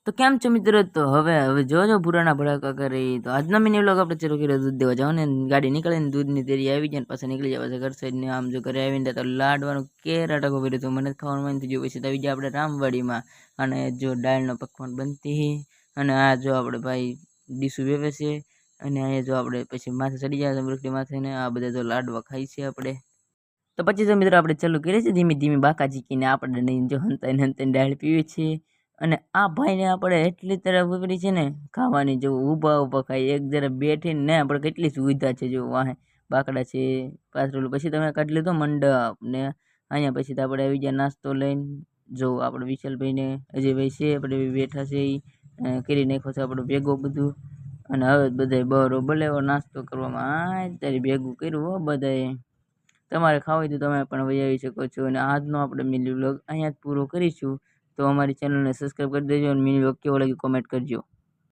તો કેમ છો મિત્રો? તો હવે જોજો પુરાણા ભડાકા કરે. તો આજના મિની વ્લોગ આપણે ચાલુ કર્યો દૂધ દેવા જાવ ને ગાડી નીકળે ને દૂધની તેરી આવી જાય ને પાછા નીકળી જાય પાછા ઘર સાઈડ ને આમ જો ઘરે આવીને તો લાડવાનું કેરા ટકો કર્યું તો મને ખાવાનું મન થઈ ગયું. પછી તો આવી જાય આપણે રામવાડીમાં અને જો દાળનો પકવાન બનતી અને આ જો આપણે ભાઈ ડીશું વેવે છે અને અહીંયા જો આપણે પછી માથે ચડી જાય મૃગટી માથે ને આ બધા જો લાડવા ખાઈ છે આપણે. તો પછી તો મિત્રો આપણે ચાલુ કરીએ છીએ ધીમે ધીમે બાકા ચીકીને આપણે નહીં જો હંતાઈને દાળ પીવી છીએ. અને આ ભાઈને આપણે એટલી તરફ ઉપરી છે ને ખાવાની જો ઊભા ખાઈ એક જરા બેઠીને ને આપણે કેટલી સુવિધા છે જો વાહે બાકડા છે પાથરેલું. પછી તમે કાઢી લીધો મંડપ ને અહીંયા પછી તો આપણે આવી ગયા નાસ્તો લઈને જો આપણે વિશાલભાઈને અજયભાઈ છે આપણે બેઠા છે એ કરી નાખ્યો છે આપણે ભેગો બધું. અને હવે બધાય બરોબર એવો નાસ્તો કરવામાં અત્યારે ભેગું કર્યું હો બધાએ. તમારે ખાવું હોય તો તમે પણ વહી આવી શકો છો. અને આજનો આપણે મિની વ્લોગ અહીંયા જ પૂરો કરીશું. તો અમારી ચેનલને સબસ્ક્રાઈબ કરી દેજો અને મિની વ્લોગ કેવો લાગ્યો કોમેન્ટ કરજો.